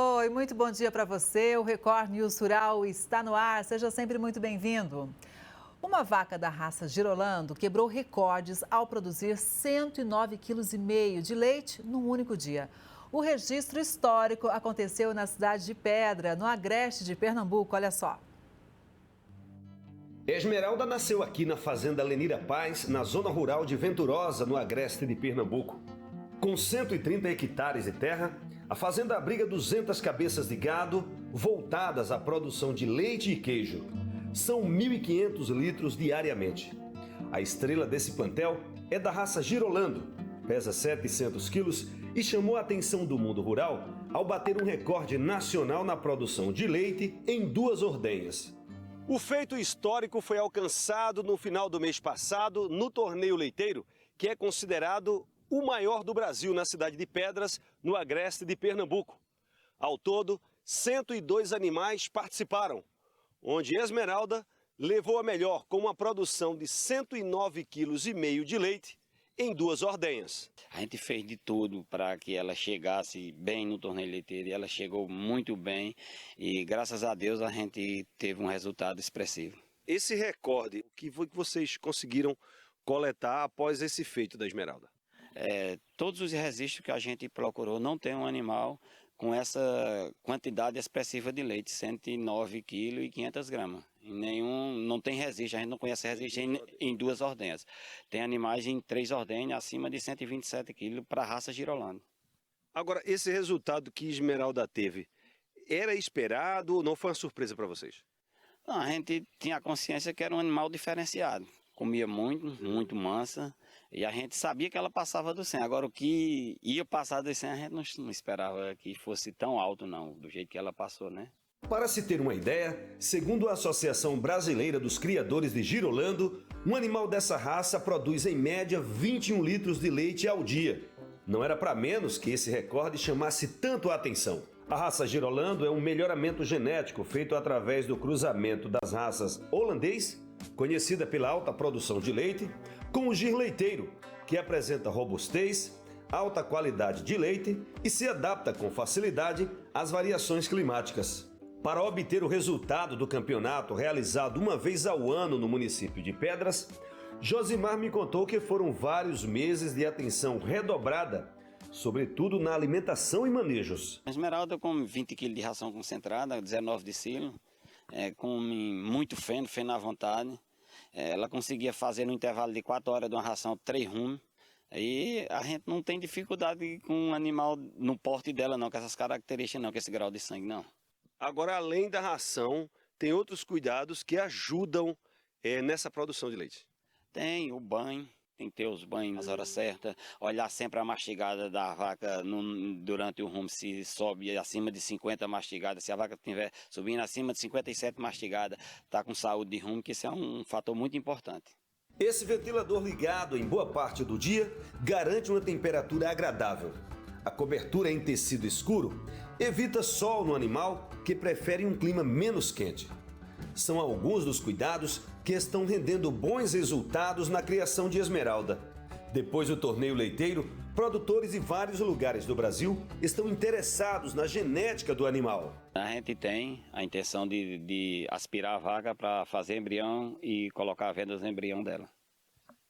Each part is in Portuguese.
Oi, muito bom dia para você. O Record News Rural está no ar. Seja sempre muito bem-vindo. Uma vaca da raça Girolando quebrou recordes ao produzir 109,5 kg de leite num único dia. O registro histórico aconteceu na cidade de Pedra, no agreste de Pernambuco. Olha só. Esmeralda nasceu aqui na fazenda Lenira Paz, na zona rural de Venturosa, no agreste de Pernambuco. Com 130 hectares de terra, a fazenda abriga 200 cabeças de gado voltadas à produção de leite e queijo. São 1.500 litros diariamente. A estrela desse plantel é da raça Girolando, pesa 700 quilos e chamou a atenção do mundo rural ao bater um recorde nacional na produção de leite em 2 ordenhas. O feito histórico foi alcançado no final do mês passado no torneio leiteiro, que é considerado o maior do Brasil na cidade de Pedras, no agreste de Pernambuco. Ao todo, 102 animais participaram, onde Esmeralda levou a melhor com uma produção de 109,5 kg de leite em 2 ordenhas. A gente fez de tudo para que ela chegasse bem no torneio leiteiro e ela chegou muito bem e graças a Deus a gente teve um resultado expressivo. Esse recorde, o que foi que vocês conseguiram coletar após esse feito da Esmeralda? Todos os registros que a gente procurou não tem um animal com essa quantidade expressiva de leite, 109 kg e 500 gramas. Não tem registro, a gente não conhece registro em 2 ordenhas. Tem animais em 3 ordenhas acima de 127 kg para a raça Girolando. Agora, esse resultado que Esmeralda teve, era esperado ou não foi uma surpresa para vocês? Não, a gente tinha a consciência que era um animal diferenciado. Comia muito mansa, e a gente sabia que ela passava do 100. Agora, o que ia passar do 100, a gente não esperava que fosse tão alto, não, do jeito que ela passou, né? Para se ter uma ideia, segundo a Associação Brasileira dos Criadores de Girolando, um animal dessa raça produz em média 21 litros de leite ao dia. Não era para menos que esse recorde chamasse tanto a atenção. A raça Girolando é um melhoramento genético feito através do cruzamento das raças holandês, conhecida pela alta produção de leite, com o gir leiteiro, que apresenta robustez, alta qualidade de leite e se adapta com facilidade às variações climáticas. Para obter o resultado do campeonato realizado uma vez ao ano no município de Pedras, Josimar me contou que foram vários meses de atenção redobrada, sobretudo na alimentação e manejos. A Esmeralda come 20 kg de ração concentrada, 19 de silo, come muito feno à vontade. Ela conseguia fazer no intervalo de 4 horas de uma ração 3 rumos. E a gente não tem dificuldade com um animal no porte dela não, com essas características não, com esse grau de sangue não. Agora, além da ração, tem outros cuidados que ajudam nessa produção de leite? Tem o banho, tem que ter os banhos nas horas certas, olhar sempre a mastigada da vaca durante o rumo, se sobe acima de 50 mastigadas, se a vaca estiver subindo acima de 57 mastigadas, está com saúde de rumo, que isso é um fator muito importante. Esse ventilador ligado em boa parte do dia garante uma temperatura agradável. A cobertura em tecido escuro evita sol no animal que prefere um clima menos quente. São alguns dos cuidados que estão rendendo bons resultados na criação de Esmeralda. Depois do torneio leiteiro, produtores de vários lugares do Brasil estão interessados na genética do animal. A gente tem a intenção de aspirar a vaca para fazer embrião e colocar a venda dos embrião dela.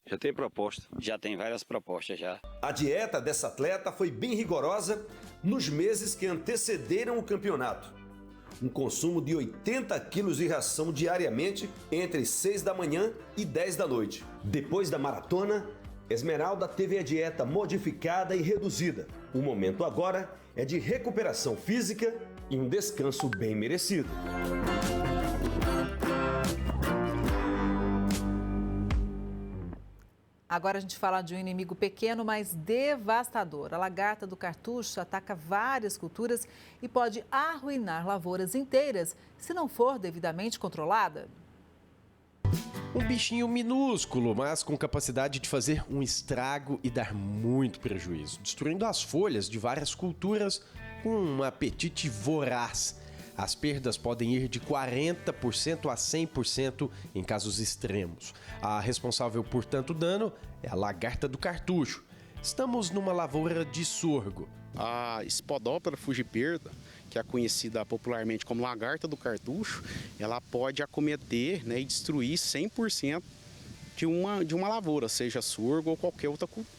Já tem proposta? Já tem várias propostas já. A dieta dessa atleta foi bem rigorosa nos meses que antecederam o campeonato. Um consumo de 80 quilos de ração diariamente entre 6 da manhã e 10 da noite. Depois da maratona, Esmeralda teve a dieta modificada e reduzida. O momento agora é de recuperação física e um descanso bem merecido. Agora a gente fala de um inimigo pequeno, mas devastador. A lagarta do cartucho ataca várias culturas e pode arruinar lavouras inteiras se não for devidamente controlada. Um bichinho minúsculo, mas com capacidade de fazer um estrago e dar muito prejuízo, destruindo as folhas de várias culturas com um apetite voraz. As perdas podem ir de 40% a 100% em casos extremos. A responsável por tanto dano é a lagarta do cartucho. Estamos numa lavoura de sorgo. A Spodoptera fugiperda que é conhecida popularmente como lagarta do cartucho, ela pode acometer, né, e destruir 100% de uma lavoura, seja sorgo ou qualquer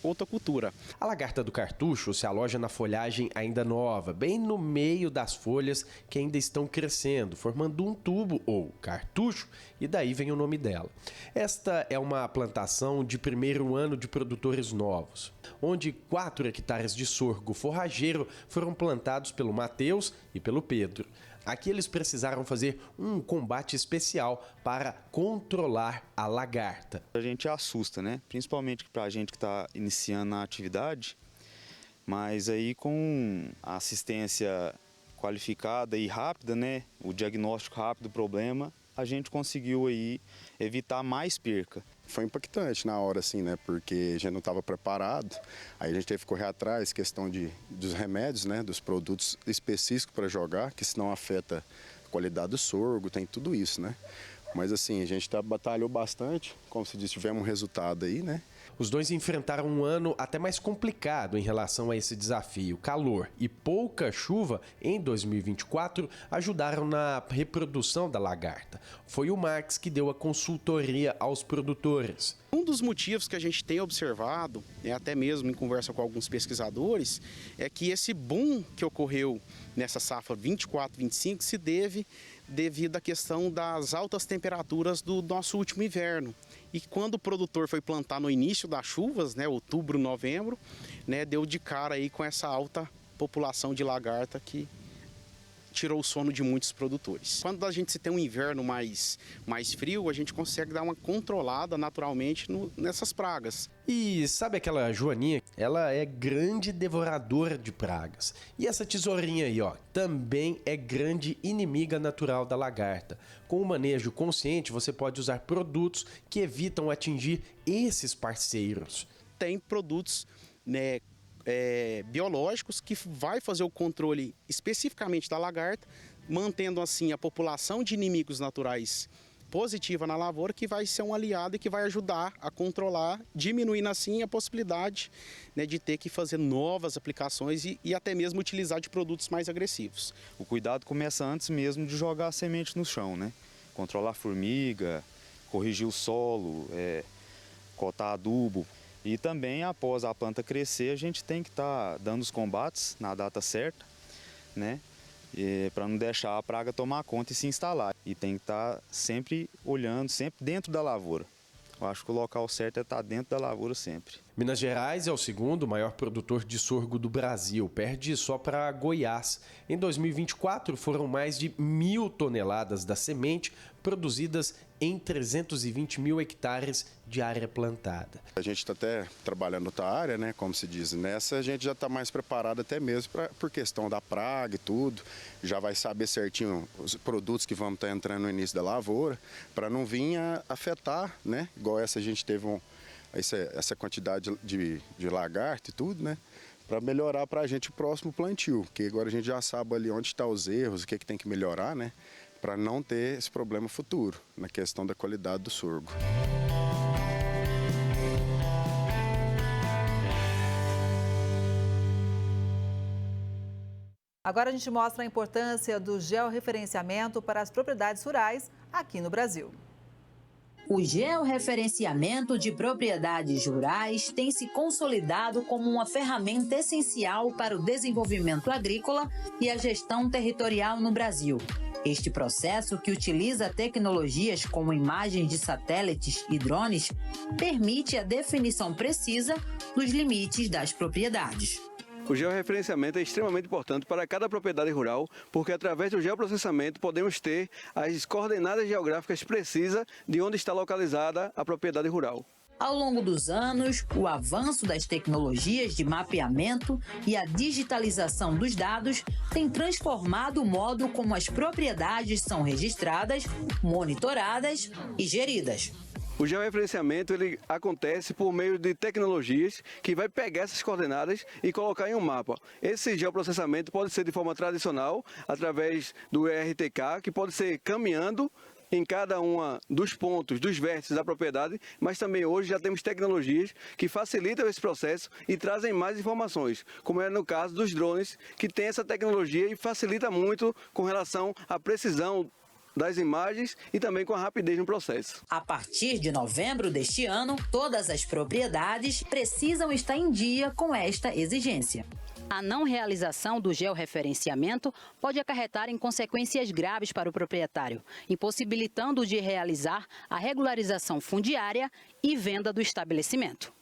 outra cultura. A lagarta do cartucho se aloja na folhagem ainda nova, bem no meio das folhas que ainda estão crescendo, formando um tubo ou cartucho, e daí vem o nome dela. Esta é uma plantação de primeiro ano de produtores novos, onde 4 hectares de sorgo forrageiro foram plantados pelo Matheus e pelo Pedro. Aqui eles precisaram fazer um combate especial para controlar a lagarta. A gente assusta, né? Principalmente para a gente que está iniciando a atividade, mas aí com a assistência qualificada e rápida, né? O diagnóstico rápido do problema, a gente conseguiu aí evitar mais perca. Foi impactante na hora, assim, né? Porque a gente não estava preparado. Aí a gente teve que correr atrás, questão dos remédios, né? Dos produtos específicos para jogar, que senão afeta a qualidade do sorgo, tem tudo isso, né? Mas assim, a gente batalhou bastante, como se disse, tivemos um resultado aí, né? Os dois enfrentaram um ano até mais complicado em relação a esse desafio. Calor e pouca chuva em 2024 ajudaram na reprodução da lagarta. Foi o Max que deu a consultoria aos produtores. Um dos motivos que a gente tem observado, até mesmo em conversa com alguns pesquisadores, é que esse boom que ocorreu nessa safra 24-25 se devido à questão das altas temperaturas do nosso último inverno. E quando o produtor foi plantar no início das chuvas, né, outubro, novembro, né, deu de cara aí com essa alta população de lagarta que tirou o sono de muitos produtores. Quando a gente tem um inverno mais frio, a gente consegue dar uma controlada naturalmente nessas pragas. E sabe aquela joaninha? Ela é grande devoradora de pragas. E essa tesourinha aí, ó, também é grande inimiga natural da lagarta. Com o manejo consciente, você pode usar produtos que evitam atingir esses parceiros. Tem produtos, né, biológicos que vai fazer o controle especificamente da lagarta, mantendo assim a população de inimigos naturais positiva na lavoura, que vai ser um aliado e que vai ajudar a controlar, diminuindo assim a possibilidade, né, de ter que fazer novas aplicações e até mesmo utilizar de produtos mais agressivos. O cuidado começa antes mesmo de jogar a semente no chão, né? Controlar a formiga, corrigir o solo, cotar adubo. E também, após a planta crescer, a gente tem que estar dando os combates na data certa, né? Para não deixar a praga tomar conta e se instalar. E tem que estar sempre olhando, sempre dentro da lavoura. Eu acho que o local certo é estar dentro da lavoura sempre. Minas Gerais é o segundo maior produtor de sorgo do Brasil, perde só para Goiás. Em 2024, foram mais de 1.000 toneladas da semente produzidas em 320 mil hectares de área plantada. A gente está até trabalhando outra área, né? Como se diz, nessa a gente já está mais preparado até mesmo por questão da praga e tudo. Já vai saber certinho os produtos que vamos estar entrando no início da lavoura, para não vir a afetar, né? Igual essa a gente teve essa quantidade de lagarta e tudo, né? Para melhorar para a gente o próximo plantio, porque agora a gente já sabe ali onde estão os erros, o que tem que melhorar, né? Para não ter esse problema futuro na questão da qualidade do sorgo. Agora a gente mostra a importância do georreferenciamento para as propriedades rurais aqui no Brasil. O georreferenciamento de propriedades rurais tem se consolidado como uma ferramenta essencial para o desenvolvimento agrícola e a gestão territorial no Brasil. Este processo, que utiliza tecnologias como imagens de satélites e drones, permite a definição precisa dos limites das propriedades. O georreferenciamento é extremamente importante para cada propriedade rural, porque através do geoprocessamento podemos ter as coordenadas geográficas precisas de onde está localizada a propriedade rural. Ao longo dos anos, o avanço das tecnologias de mapeamento e a digitalização dos dados tem transformado o modo como as propriedades são registradas, monitoradas e geridas. O georreferenciamento ele acontece por meio de tecnologias que vai pegar essas coordenadas e colocar em um mapa. Esse geoprocessamento pode ser de forma tradicional, através do ERTK, que pode ser caminhando em cada um dos pontos, dos vértices da propriedade, mas também hoje já temos tecnologias que facilitam esse processo e trazem mais informações, como é no caso dos drones, que tem essa tecnologia e facilita muito com relação à precisão das imagens e também com a rapidez no processo. A partir de novembro deste ano, todas as propriedades precisam estar em dia com esta exigência. A não realização do georreferenciamento pode acarretar em consequências graves para o proprietário, impossibilitando-o de realizar a regularização fundiária e venda do estabelecimento.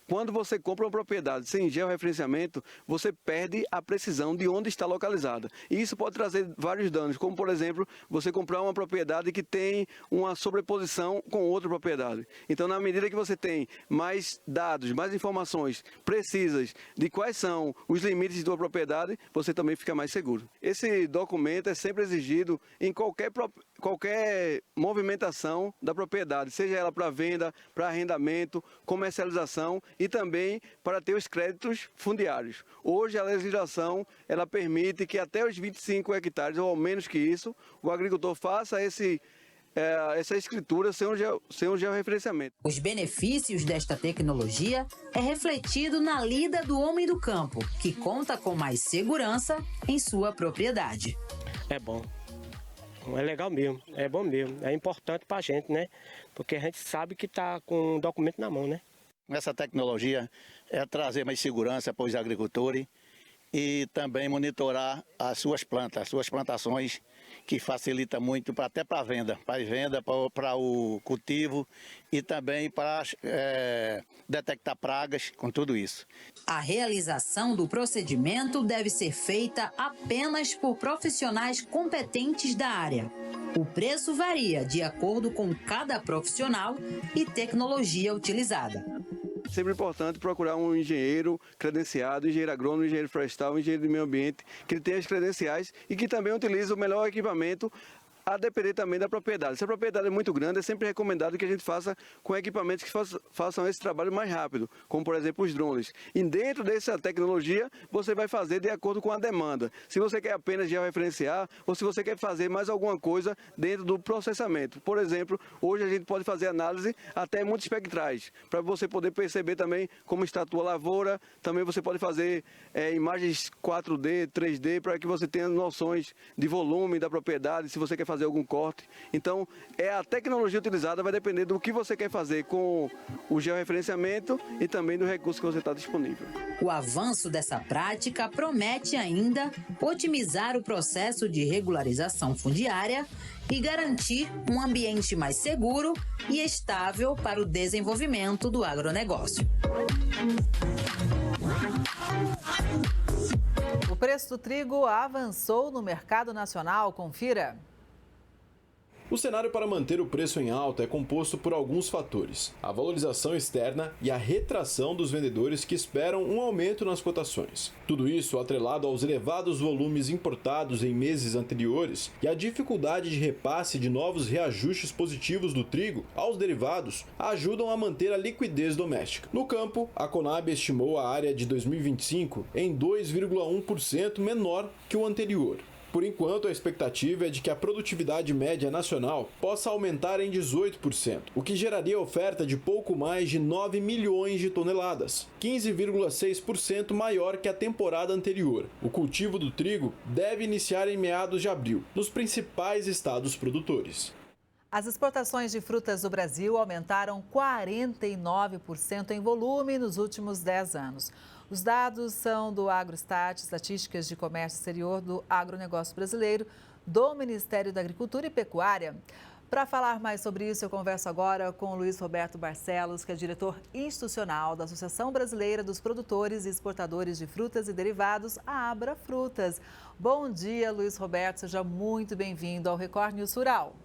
Quando você compra uma propriedade sem georreferenciamento, você perde a precisão de onde está localizada. E isso pode trazer vários danos, como, por exemplo, você comprar uma propriedade que tem uma sobreposição com outra propriedade. Então, na medida que você tem mais dados, mais informações precisas de quais são os limites de sua propriedade, você também fica mais seguro. Esse documento é sempre exigido em qualquer movimentação da propriedade, seja ela para venda, para arrendamento, comercialização e também para ter os créditos fundiários. Hoje a legislação ela permite que até os 25 hectares, ou ao menos que isso, o agricultor faça essa escritura sem um georreferenciamento. Os benefícios desta tecnologia é refletido na lida do homem do campo, que conta com mais segurança em sua propriedade. É bom. É legal mesmo, é bom mesmo, é importante para a gente, né? Porque a gente sabe que está com o documento na mão, né? Essa tecnologia é trazer mais segurança para os agricultores e também monitorar as suas plantas, as suas plantações, que facilita muito até para a venda, para o cultivo e também para detectar pragas com tudo isso. A realização do procedimento deve ser feita apenas por profissionais competentes da área. O preço varia de acordo com cada profissional e tecnologia utilizada. Sempre importante procurar um engenheiro credenciado, engenheiro agrônomo, engenheiro florestal, engenheiro de meio ambiente, que ele tenha as credenciais e que também utilize o melhor equipamento, a depender também da propriedade. Se a propriedade é muito grande, é sempre recomendado que a gente faça com equipamentos que façam esse trabalho mais rápido, como por exemplo os drones. E dentro dessa tecnologia, você vai fazer de acordo com a demanda. Se você quer apenas georreferenciar ou se você quer fazer mais alguma coisa dentro do processamento. Por exemplo, hoje a gente pode fazer análise até multiespectrais, para você poder perceber também como está a tua lavoura. Também você pode fazer imagens 4D, 3D, para que você tenha noções de volume da propriedade, se você quer fazer algum corte. Então, a tecnologia utilizada vai depender do que você quer fazer com o georreferenciamento e também do recurso que você está disponível. O avanço dessa prática promete ainda otimizar o processo de regularização fundiária e garantir um ambiente mais seguro e estável para o desenvolvimento do agronegócio. O preço do trigo avançou no mercado nacional. Confira. O cenário para manter o preço em alta é composto por alguns fatores: a valorização externa e a retração dos vendedores que esperam um aumento nas cotações. Tudo isso atrelado aos elevados volumes importados em meses anteriores e a dificuldade de repasse de novos reajustes positivos do trigo aos derivados ajudam a manter a liquidez doméstica. No campo, a Conab estimou a área de 2025 em 2,1% menor que o anterior. Por enquanto, a expectativa é de que a produtividade média nacional possa aumentar em 18%, o que geraria oferta de pouco mais de 9 milhões de toneladas, 15,6% maior que a temporada anterior. O cultivo do trigo deve iniciar em meados de abril, nos principais estados produtores. As exportações de frutas do Brasil aumentaram 49% em volume nos últimos 10 anos. Os dados são do Agrostat, Estatísticas de Comércio Exterior do Agronegócio Brasileiro, do Ministério da Agricultura e Pecuária. Para falar mais sobre isso, eu converso agora com o Luiz Roberto Barcelos, que é diretor institucional da Associação Brasileira dos Produtores e Exportadores de Frutas e Derivados, a Abra Frutas. Bom dia, Luiz Roberto, seja muito bem-vindo ao Record News Rural.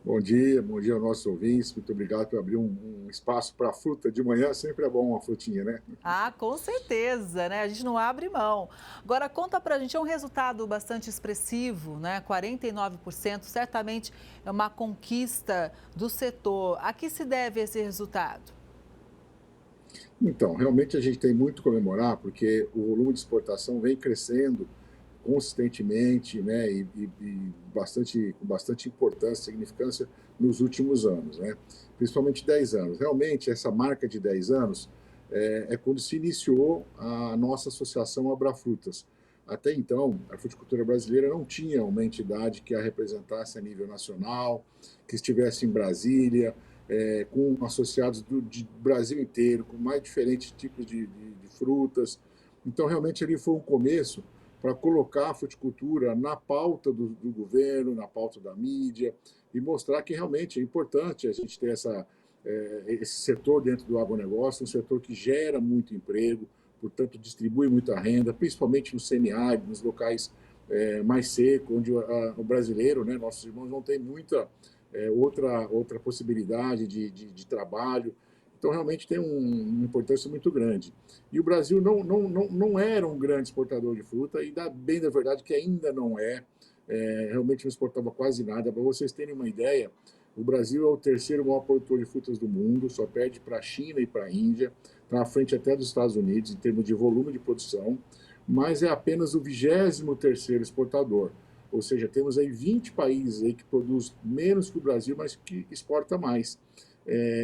Bom dia aos nossos ouvintes. Muito obrigado por abrir um espaço para a fruta de manhã. Sempre é bom uma frutinha, né? Ah, com certeza, né? A gente não abre mão. Agora, conta pra gente, é um resultado bastante expressivo, né? 49%, certamente é uma conquista do setor. A que se deve esse resultado? Então, realmente a gente tem muito a comemorar, porque o volume de exportação vem crescendo consistentemente, né, e com bastante importância, significância nos últimos anos, né, principalmente 10 anos. Realmente, essa marca de 10 anos é quando se iniciou a nossa associação Abrafrutas. Até então, a fruticultura brasileira não tinha uma entidade que a representasse a nível nacional, que estivesse em Brasília, com associados do Brasil inteiro, com mais diferentes tipos de frutas. Então, realmente, ali foi um começo para colocar a fruticultura na pauta do governo, na pauta da mídia, e mostrar que realmente é importante a gente ter esse setor dentro do agronegócio, um setor que gera muito emprego, portanto, distribui muita renda, principalmente no semiárido, nos locais mais secos, onde o brasileiro, né, nossos irmãos, não tem muita outra possibilidade de trabalho. Então, realmente tem uma importância muito grande. E o Brasil não era um grande exportador de fruta, e bem da verdade que ainda não é. Realmente não exportava quase nada. Para vocês terem uma ideia, o Brasil é o terceiro maior produtor de frutas do mundo, só perde para a China e para a Índia, está à frente até dos Estados Unidos em termos de volume de produção, mas é apenas o 23º exportador. Ou seja, temos aí 20 países aí que produzem menos que o Brasil, mas que exporta mais.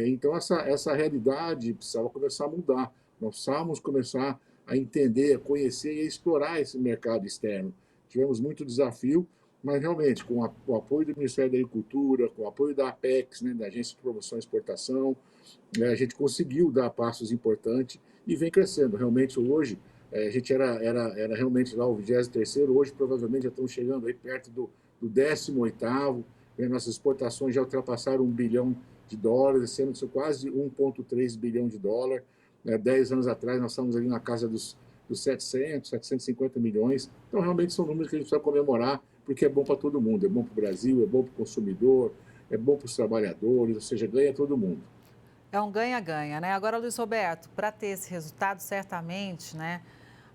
Então, essa realidade precisava começar a mudar. Nós precisávamos começar a entender, a conhecer e a explorar esse mercado externo. Tivemos muito desafio, mas realmente, com o apoio do Ministério da Agricultura, com o apoio da Apex, né, da Agência de Promoção e Exportação, a gente conseguiu dar passos importantes e vem crescendo. Realmente, hoje, a gente era realmente lá o 23º, hoje provavelmente já estamos chegando aí perto do 18º, né, nossas exportações já ultrapassaram $1 bilhão, esse ano são quase 1,3 bilhão de dólares. 10 anos atrás nós estamos ali na casa dos 750 milhões. Então, realmente são números que a gente precisa comemorar, porque é bom para todo mundo. É bom para o Brasil, é bom para o consumidor, é bom para os trabalhadores, ou seja, ganha todo mundo. É um ganha-ganha, né? Agora, Luiz Roberto, para ter esse resultado, certamente, né,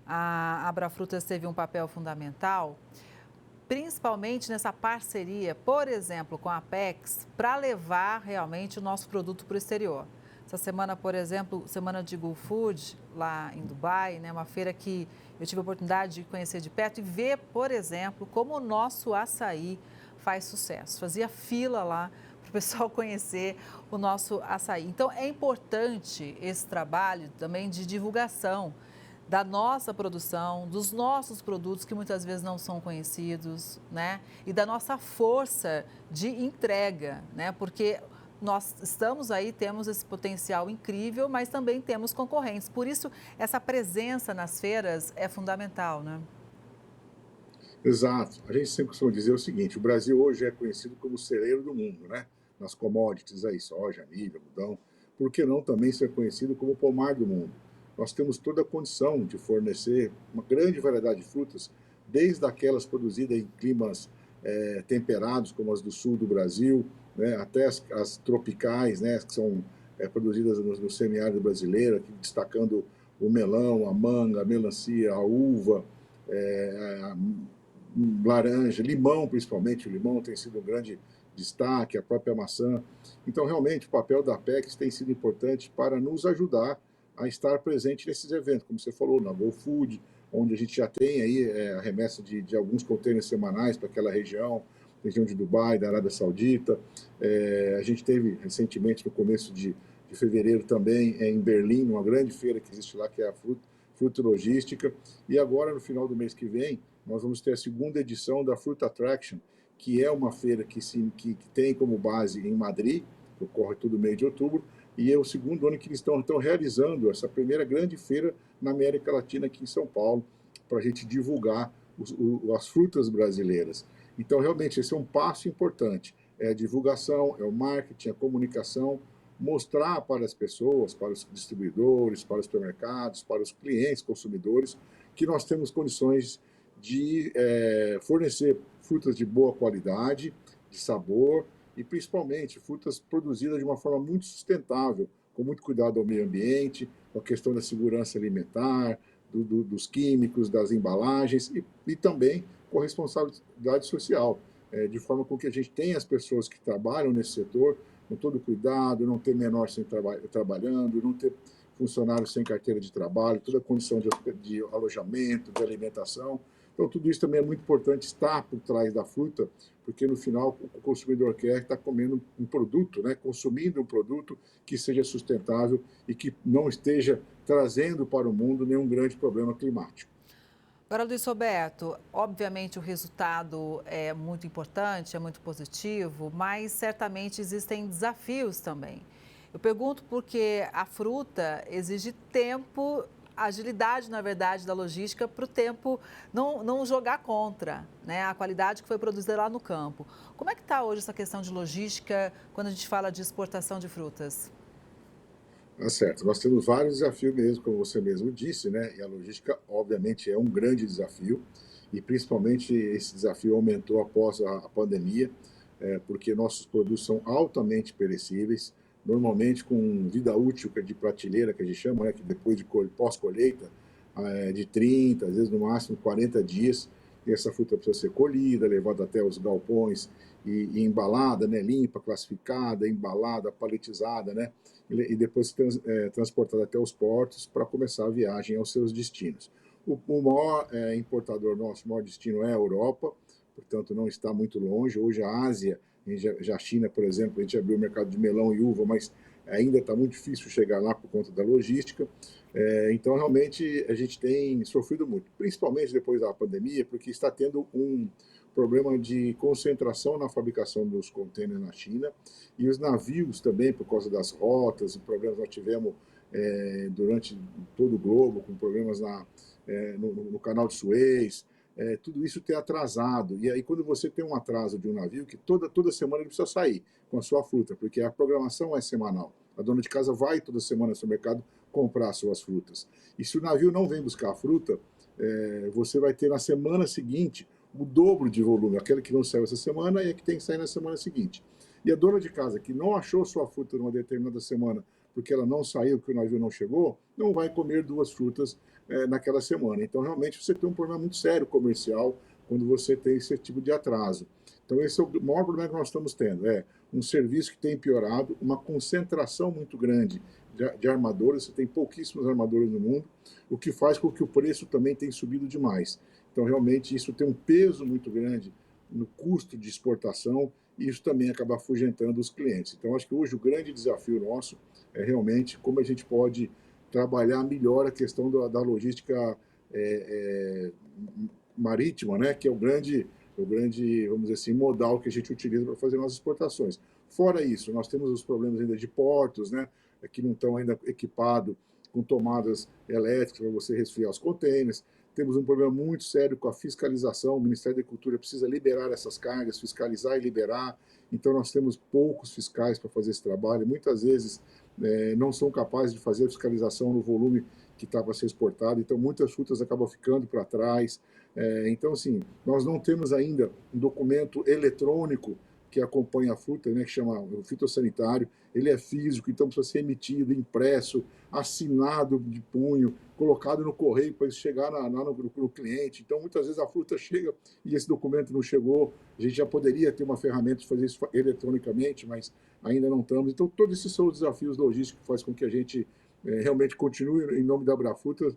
a Abrafrutas teve um papel fundamental, principalmente nessa parceria, por exemplo, com a Apex, para levar realmente o nosso produto para o exterior. Essa semana, por exemplo, Semana de Go Food, lá em Dubai, né, uma feira que eu tive a oportunidade de conhecer de perto e ver, por exemplo, como o nosso açaí faz sucesso. Fazia fila lá para o pessoal conhecer o nosso açaí. Então, é importante esse trabalho também de divulgação da nossa produção, dos nossos produtos que muitas vezes não são conhecidos, né? E da nossa força de entrega, né? Porque nós estamos aí, temos esse potencial incrível, mas também temos concorrentes. Por isso, essa presença nas feiras é fundamental, né? Exato. A gente sempre costuma dizer o seguinte, o Brasil hoje é conhecido como o celeiro do mundo, né? Nas commodities aí, soja, milho, algodão. Por que não também ser conhecido como o pomar do mundo? Nós temos toda a condição de fornecer uma grande variedade de frutas, desde aquelas produzidas em climas temperados, como as do sul do Brasil, né, até as tropicais, né, que são produzidas no semiárido brasileiro, aqui destacando o melão, a manga, a melancia, a uva, a laranja, limão principalmente. O limão tem sido um grande destaque, a própria maçã. Então, realmente, o papel da Apex tem sido importante para nos ajudar a estar presente nesses eventos, como você falou, na Go Food, onde a gente já tem aí a remessa de alguns contêineres semanais para aquela região de Dubai, da Arábia Saudita. A gente teve recentemente, no começo de fevereiro também, em Berlim, uma grande feira que existe lá, que é a Fruta Logística. E agora, no final do mês que vem, nós vamos ter a segunda edição da Fruit Attraction, que é uma feira que tem como base em Madrid, que ocorre todo mês de outubro, e é o segundo ano que eles estão realizando essa primeira grande feira na América Latina, aqui em São Paulo, para a gente divulgar as frutas brasileiras. Então, realmente, esse é um passo importante. É a divulgação, é o marketing, a comunicação, mostrar para as pessoas, para os distribuidores, para os supermercados, para os clientes, consumidores, que nós temos condições de fornecer frutas de boa qualidade, de sabor, e principalmente frutas produzidas de uma forma muito sustentável, com muito cuidado ao meio ambiente, com a questão da segurança alimentar, dos químicos, das embalagens e também com a responsabilidade social, de forma com que a gente tenha as pessoas que trabalham nesse setor com todo cuidado, não ter menor trabalhando, não ter funcionários sem carteira de trabalho, toda a condição de alojamento, de alimentação. Então, tudo isso também é muito importante estar por trás da fruta, porque no final o consumidor quer estar comendo um produto, né, consumindo um produto que seja sustentável e que não esteja trazendo para o mundo nenhum grande problema climático. Agora, Luiz Roberto, obviamente o resultado é muito importante, é muito positivo, mas certamente existem desafios também. Eu pergunto porque a fruta exige tempo, agilidade, na verdade, da logística para o tempo não jogar contra, né, a qualidade que foi produzida lá no campo. Como é que está hoje essa questão de logística quando a gente fala de exportação de frutas? Tá certo. Nós temos vários desafios mesmo, como você mesmo disse, né? E a logística, obviamente, é um grande desafio, e principalmente esse desafio aumentou após a pandemia, porque nossos produtos são altamente perecíveis, normalmente com vida útil de prateleira, que a gente chama, né? Que depois de pós-colheita, de 30, às vezes no máximo 40 dias, e essa fruta precisa ser colhida, levada até os galpões e embalada, né? Limpa, classificada, embalada, paletizada, né? E depois transportada até os portos para começar a viagem aos seus destinos. O maior importador nosso, o maior destino é a Europa, portanto não está muito longe. Hoje a Ásia, já a China, por exemplo, a gente abriu o mercado de melão e uva, mas ainda está muito difícil chegar lá por conta da logística. Então, realmente, a gente tem sofrido muito, principalmente depois da pandemia, porque está tendo um problema de concentração na fabricação dos contêineres na China, e os navios também, por causa das rotas e problemas que nós tivemos durante todo o globo, com problemas no canal de Suez, tudo isso tem atrasado. E aí, quando você tem um atraso de um navio, que toda semana ele precisa sair com a sua fruta, porque a programação é semanal. A dona de casa vai toda semana no supermercado comprar suas frutas. E se o navio não vem buscar a fruta, você vai ter na semana seguinte o dobro de volume, aquele que não saiu essa semana e a que tem que sair na semana seguinte. E a dona de casa que não achou sua fruta numa determinada semana porque ela não saiu, porque o navio não chegou, não vai comer 2 frutas naquela semana. Então, realmente, você tem um problema muito sério comercial quando você tem esse tipo de atraso. Então, esse é o maior problema que nós estamos tendo. É um serviço que tem piorado, uma concentração muito grande de armadores, você tem pouquíssimos armadores no mundo, o que faz com que o preço também tenha subido demais. Então, realmente, isso tem um peso muito grande no custo de exportação, e isso também acaba afugentando os clientes. Então, acho que hoje o grande desafio nosso é realmente como a gente pode trabalhar melhor a questão da logística marítima, né, que é o grande, vamos dizer assim, modal que a gente utiliza para fazer nossas exportações. Fora isso, nós temos os problemas ainda de portos, né, que não estão ainda equipados com tomadas elétricas para você resfriar os contêineres. Temos um problema muito sério com a fiscalização. O Ministério da Agricultura precisa liberar essas cargas, fiscalizar e liberar. Então, nós temos poucos fiscais para fazer esse trabalho. Muitas vezes não são capazes de fazer a fiscalização no volume que está para ser exportado. Então, muitas frutas acabam ficando para trás. Então, assim, nós não temos ainda um documento eletrônico que acompanha a fruta, né, que chama o fitossanitário. Ele é físico, então precisa ser emitido, impresso, assinado de punho, colocado no correio para isso chegar no cliente. Então, muitas vezes a fruta chega e esse documento não chegou. A gente já poderia ter uma ferramenta de fazer isso eletronicamente, mas ainda não estamos. Então, todos esses são os desafios logísticos que fazem com que a gente realmente continue, em nome da Abrafrutas,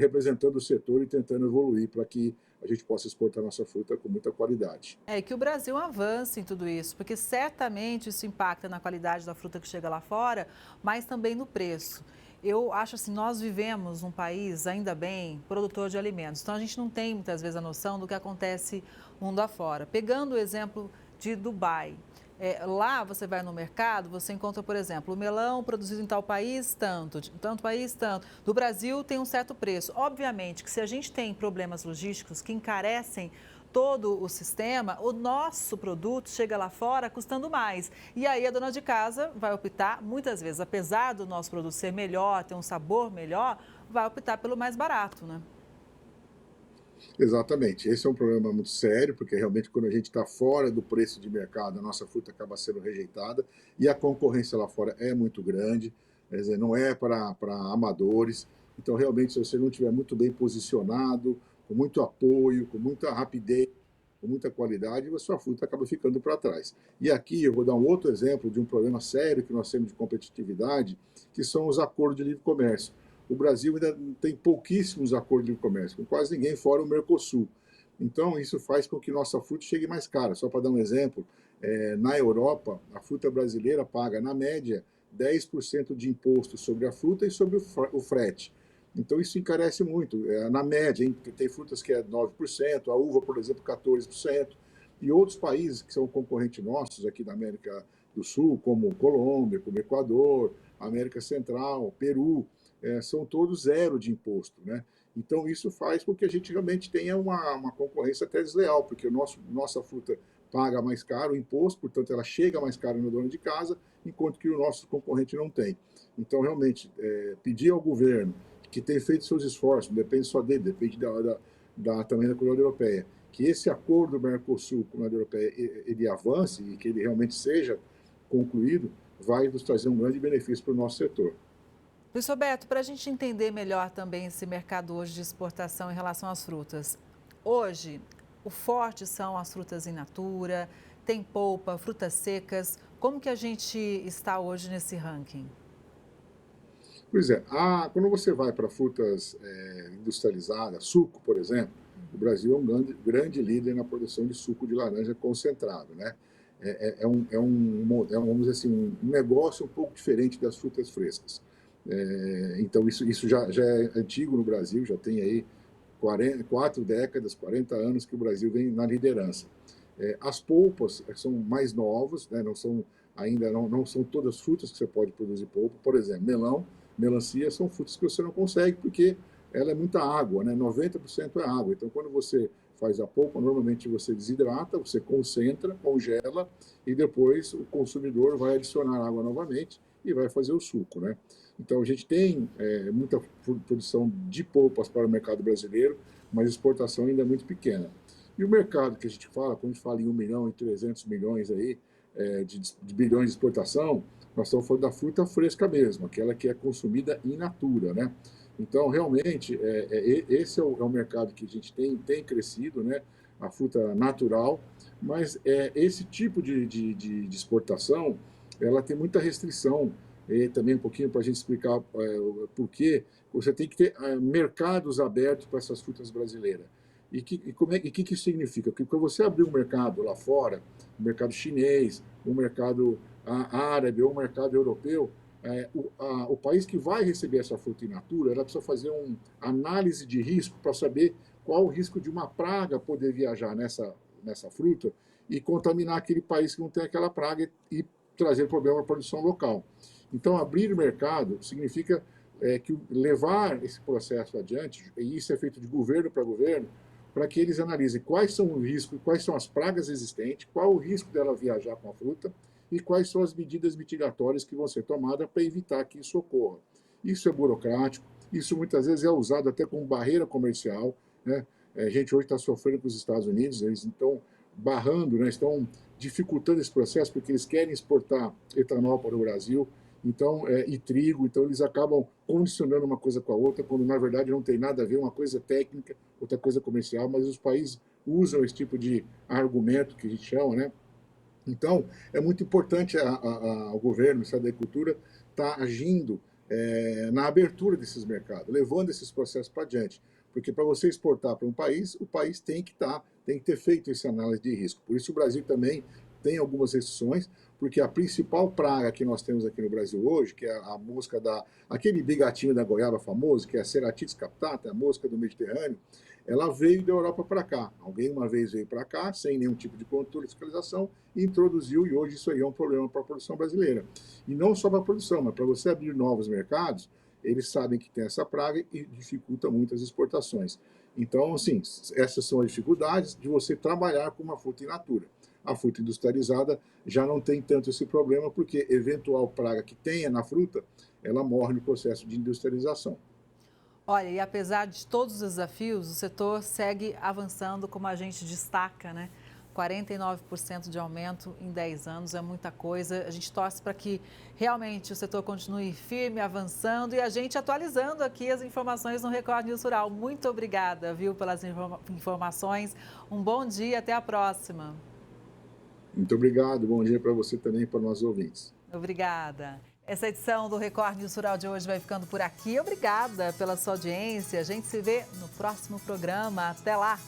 representando o setor e tentando evoluir para que a gente possa exportar nossa fruta com muita qualidade. Que o Brasil avance em tudo isso, porque certamente isso impacta na qualidade da fruta que chega lá fora, mas também no preço. Eu acho assim, nós vivemos num país, ainda bem, produtor de alimentos, então a gente não tem muitas vezes a noção do que acontece mundo afora. Pegando o exemplo de Dubai, lá você vai no mercado, você encontra, por exemplo, o melão produzido em tal país, tanto, de tanto país, tanto. Do Brasil tem um certo preço. Obviamente que se a gente tem problemas logísticos que encarecem todo o sistema, o nosso produto chega lá fora custando mais. E aí a dona de casa vai optar, muitas vezes, apesar do nosso produto ser melhor, ter um sabor melhor, vai optar pelo mais barato, né? Exatamente. Esse é um problema muito sério, porque realmente quando a gente está fora do preço de mercado, a nossa fruta acaba sendo rejeitada e a concorrência lá fora é muito grande, quer dizer, não é para amadores. Então, realmente, se você não estiver muito bem posicionado, com muito apoio, com muita rapidez, com muita qualidade, a sua fruta acaba ficando para trás. E aqui eu vou dar um outro exemplo de um problema sério que nós temos de competitividade, que são os acordos de livre comércio. O Brasil ainda tem pouquíssimos acordos de livre comércio, com quase ninguém fora o Mercosul. Então, isso faz com que nossa fruta chegue mais cara. Só para dar um exemplo, na Europa, a fruta brasileira paga, na média, 10% de imposto sobre a fruta e sobre o frete. Então, isso encarece muito. Na média, hein? Tem frutas que é 9%, a uva, por exemplo, 14%. E outros países que são concorrentes nossos aqui da América do Sul, como Colômbia, como Equador, América Central, Peru, são todos zero de imposto, né? Então, isso faz com que a gente realmente tenha uma concorrência até desleal, porque nossa fruta paga mais caro o imposto, portanto, ela chega mais cara no dono de casa, enquanto que o nosso concorrente não tem. Então, realmente, pedir ao governo, que tem feito seus esforços, não depende só dele, depende também da Comunidade Europeia, que esse acordo do Mercosul com a Comunidade Europeia ele avance e que ele realmente seja concluído, vai nos trazer um grande benefício para o nosso setor. Luiz Roberto, para a gente entender melhor também esse mercado hoje de exportação em relação às frutas. Hoje, o forte são as frutas in natura, tem polpa, frutas secas. Como que a gente está hoje nesse ranking? Pois é, quando você vai para frutas industrializadas, suco, por exemplo, o Brasil é um grande líder na produção de suco de laranja concentrado, né? Vamos dizer assim, um negócio um pouco diferente das frutas frescas. Então, isso já é antigo no Brasil, já tem aí 4 décadas, 40 anos que o Brasil vem na liderança. As polpas são mais novas, né? Não são todas frutas que você pode produzir polpa. Por exemplo, melão, melancia são frutas que você não consegue porque ela é muita água, né? 90% é água. Então, quando você faz a polpa, normalmente você desidrata, você concentra, congela e depois o consumidor vai adicionar água novamente e vai fazer o suco, né? Então, a gente tem muita produção de polpas para o mercado brasileiro, mas a exportação ainda é muito pequena. E o mercado que a gente fala, quando a gente fala em 1 milhão e 300 milhões aí, de bilhões de exportação, nós estamos falando da fruta fresca mesmo, aquela que é consumida in natura, né? Então, realmente, esse é o mercado que a gente tem crescido, né? A fruta natural, mas esse tipo de exportação, ela tem muita restrição, e também um pouquinho para a gente explicar por quê. Você tem que ter mercados abertos para essas frutas brasileiras. E que isso significa? Que para você abrir um mercado lá fora, um mercado chinês, um mercado árabe ou um mercado europeu, o país que vai receber essa fruta in natura, ela precisa fazer uma análise de risco para saber qual o risco de uma praga poder viajar nessa fruta e contaminar aquele país que não tem aquela praga e trazer problema à produção local. Então, abrir o mercado significa que levar esse processo adiante, e isso é feito de governo para governo, para que eles analisem quais são os riscos, quais são as pragas existentes, qual o risco dela viajar com a fruta e quais são as medidas mitigatórias que vão ser tomadas para evitar que isso ocorra. Isso é burocrático, isso muitas vezes é usado até como barreira comercial, né? A gente hoje está sofrendo com os Estados Unidos, eles estão barrando, né? Estão dificultando esse processo porque eles querem exportar etanol para o Brasil, então, e trigo, então eles acabam condicionando uma coisa com a outra, quando na verdade não tem nada a ver, uma coisa técnica, outra coisa comercial, mas os países usam esse tipo de argumento que a gente chama, né? Então, é muito importante o governo, o Ministério da Agricultura, estar agindo na abertura desses mercados, levando esses processos para adiante. Porque para você exportar para um país, o país tem que ter feito essa análise de risco. Por isso o Brasil também tem algumas restrições, porque a principal praga que nós temos aqui no Brasil hoje, que é a mosca aquele bigatinho da goiaba famoso, que é a Ceratides captata, a mosca do Mediterrâneo, ela veio da Europa para cá. Alguém uma vez veio para cá, sem nenhum tipo de controle e fiscalização, e introduziu, e hoje isso aí é um problema para a produção brasileira. E não só para a produção, mas para você abrir novos mercados, eles sabem que tem essa praga e dificulta muito as exportações. Então, assim, essas são as dificuldades de você trabalhar com uma fruta in natura. A fruta industrializada já não tem tanto esse problema, porque eventual praga que tenha na fruta, ela morre no processo de industrialização. Olha, e apesar de todos os desafios, o setor segue avançando, como a gente destaca, né? 49% de aumento em 10 anos é muita coisa. A gente torce para que realmente o setor continue firme, avançando e a gente atualizando aqui as informações no Record News Rural. Muito obrigada, viu, pelas informações. Um bom dia, até a próxima. Muito obrigado, bom dia para você também e para nós ouvintes. Obrigada. Essa edição do Record News Rural de hoje vai ficando por aqui. Obrigada pela sua audiência. A gente se vê no próximo programa. Até lá!